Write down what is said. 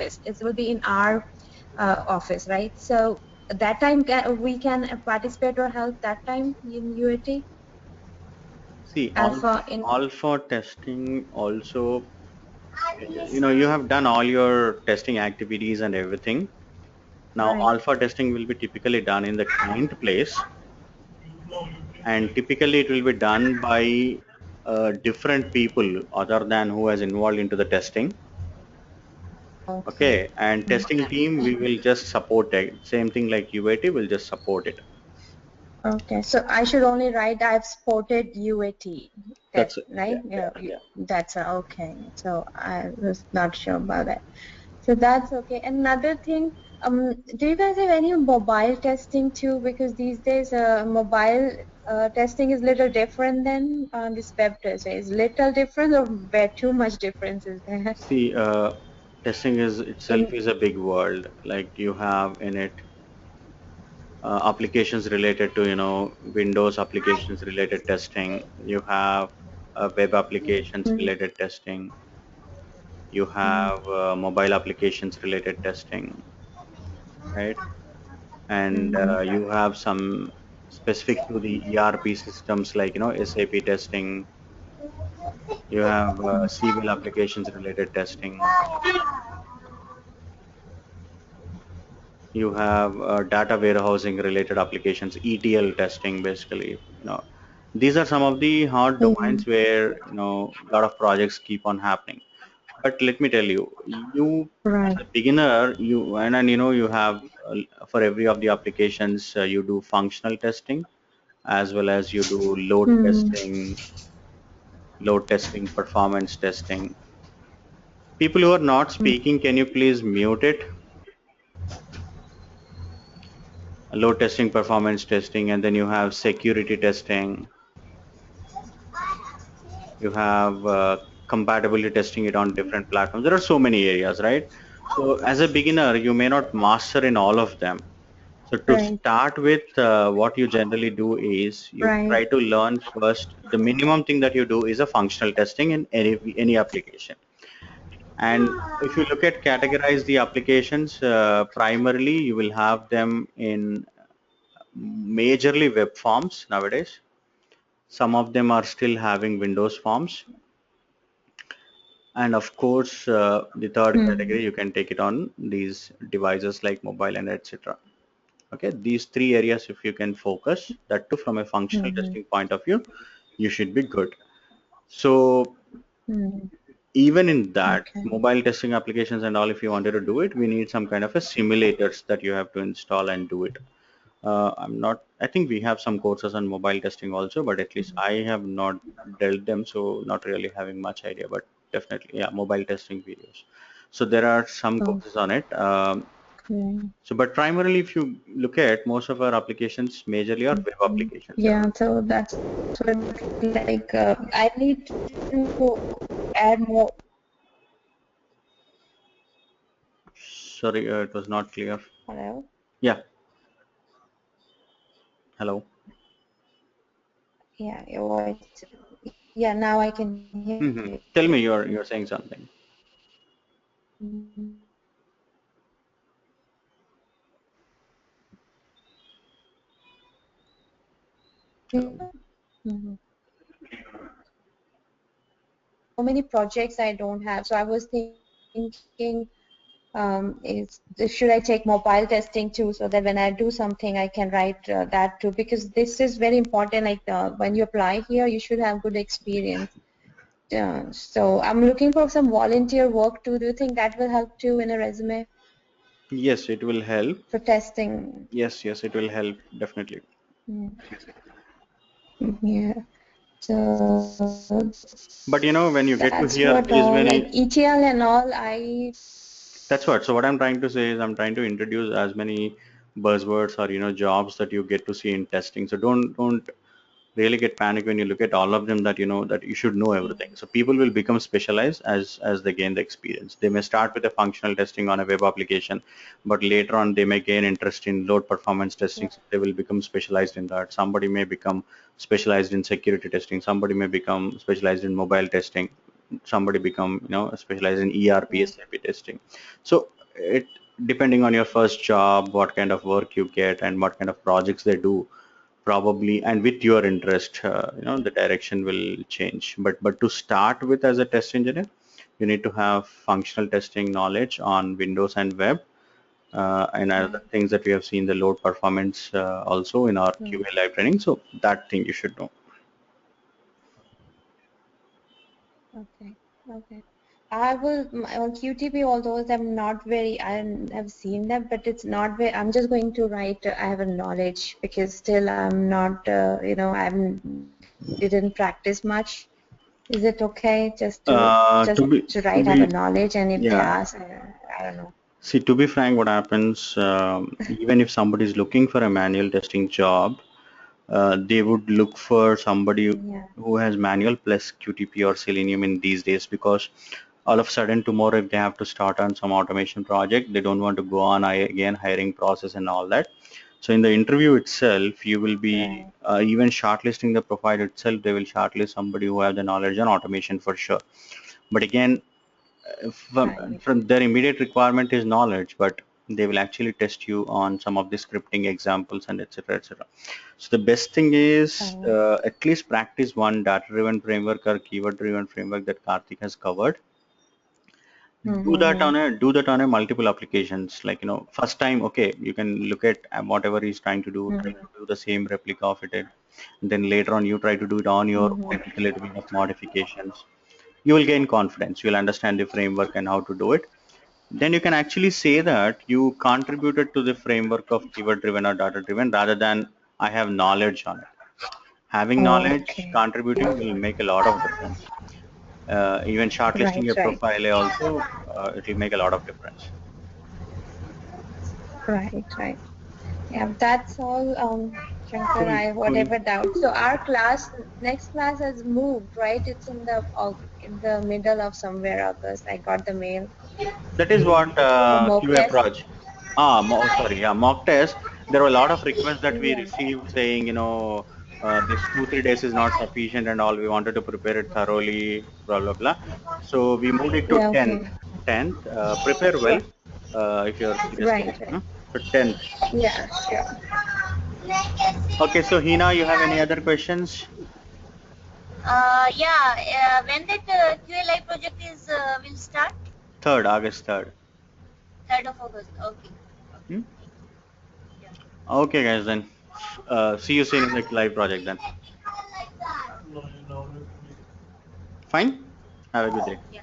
office. It will be in our office, right? So at that time we can participate or help that time in UAT. See, Alpha alpha testing also, you have done all your testing activities and everything. Now, right. alpha testing will be typically done in the client place, and typically it will be done by different people other than who has involved into the testing. Okay. Okay, and testing team, we will just support it. Same thing like UAT, will just support it. Okay, so I should only write I've supported UAT. That's it. Right? Yeah, Yeah, yeah. that's okay. So I was not sure about that. So that's okay. Another thing, do you guys have any mobile testing too? Because these days, mobile testing is little different than this web test. Is little different or where too much difference is there? See, testing is itself In is a big world. Like you have in it applications related to Windows applications related testing. You have web applications mm, related testing. You mm, have mobile applications related testing, right? And you have some specific to the ERP systems like SAP testing. You have civil applications related testing. You have data warehousing related applications, ETL testing, basically. These are some of the hard mm, domains where a lot of projects keep on happening. But let me tell you, right. as a beginner, you have for every of the applications, you do functional testing as well as you do Mm, load testing, performance testing. People who are not mm, speaking, can you please mute it? Load testing, performance testing, and then you have security testing. You have compatibility testing it on different platforms. There are so many areas, right? So as a beginner, you may not master in all of them. So to right. start with, what you generally do is you Right. try to learn first. The minimum thing that you do is a functional testing in any application. And if you look at categorize the applications, primarily you will have them in majorly web forms nowadays. Some of them are still having Windows forms. And of course, the third Mm, category, you can take it on these devices like mobile and etc. Okay, these three areas, if you can focus, that too from a functional mm, testing point of view, you should be good. So mm, even in that okay. mobile testing applications and all, if you wanted to do it, we need some kind of a simulators that you have to install and do it. I think we have some courses on mobile testing also, but at least I have not dealt them, so not really having much idea, but definitely, yeah, mobile testing videos. So there are some courses on it. Okay. So, but primarily, if you look at most of our applications, majorly are web Mhm. applications. Yeah, so that's what like I need to add more. Sorry, it was not clear. Hello? Yeah, hello. Yeah, your voice. Yeah, now I can hear Tell me, you. you're saying something. Mhm. Hello. Mhm. So many projects I don't have. So I was thinking, should I take mobile testing too, so that when I do something, I can write that too, because this is very important. Like when you apply here, you should have good experience. So I'm looking for some volunteer work too. Do you think that will help too in a resume Yes, it will help. for testing? Yes, yes, it will help definitely. Mm, yeah. So But when you get to that's hear what these all like many, ETL and all. I that's what. So what I'm trying to say is I'm trying to introduce as many buzzwords or jobs that you get to see in testing. So don't really get panic when you look at all of them, that that you should know everything. So people will become specialized as they gain the experience. They may start with a functional testing on a web application, but later on they may gain interest in load performance testing. So they will become specialized in that. Somebody may become specialized in security testing. Somebody may become specialized in mobile testing. somebody become, specialized in ERP, SAP testing. So it depending on your first job, what kind of work you get and what kind of projects they do, probably, and with your interest, the direction will change. But to start with as a test engineer, you need to have functional testing knowledge on Windows and web, and other things that we have seen, the load performance also in our QA live training. So that thing you should know. Okay. Okay. I will on QTP, although I'm not very, I have seen that, but it's not very. I'm just going to write. I have a knowledge because still I'm not. I didn't practice much. Is it okay just To be to to write? Have a be knowledge, and if they yeah. ask, I don't know. See, to be frank, what happens, even if somebody is looking for a manual testing job, they would look for somebody Yeah. who has manual plus QTP or Selenium in these days, because all of a sudden tomorrow if they have to start on some automation project, they don't want to go on again hiring process and all that. So in the interview itself, you will be Right. even shortlisting the profile itself, they will shortlist somebody who has the knowledge on automation for sure. But again, Right. from their immediate requirement is knowledge, but they will actually test you on some of the scripting examples and etc etc. So the best thing is Oh. at least practice one data-driven framework or keyword-driven framework that Karthik has covered. Mm-hmm. Do that on a multiple applications. Like, first time, okay, you can look at whatever he's trying to do, try to do the same replica of it. And then later on, you try to do it on your own Mm-hmm. with a little bit of modifications. You will gain confidence. You'll understand the framework and how to do it. Then you can actually say that you contributed to the framework of keyword driven or data driven rather than I have knowledge on it. Having knowledge, Okay. contributing will make a lot of difference. Even shortlisting Right. your Right. profile also, it will make a lot of difference. Right. Right. Yeah, that's all, Shankar. Cool, I cool. whatever doubt. So our next class has moved, right? It's in the middle of somewhere August. I got the mail That is what for mock QA test. project. Sorry, yeah, mock test. There were a lot of requests that we Yeah. received saying, this 2 3 days is not sufficient and all. We wanted to prepare it thoroughly, blah blah blah. So we moved it to Yeah. 10th. Okay. 10th. Prepare well, Sure. if you're serious Right. about it. Right. Huh? So 10th. Yeah. Sure. Okay, so Hina, you have any other questions? Yeah, when that QLI project is will start? 3rd, August 3rd. 3rd of August. Okay. Hmm? Yeah. Okay, guys, then. See you soon in the live project then. Fine. Have a good day. Yeah.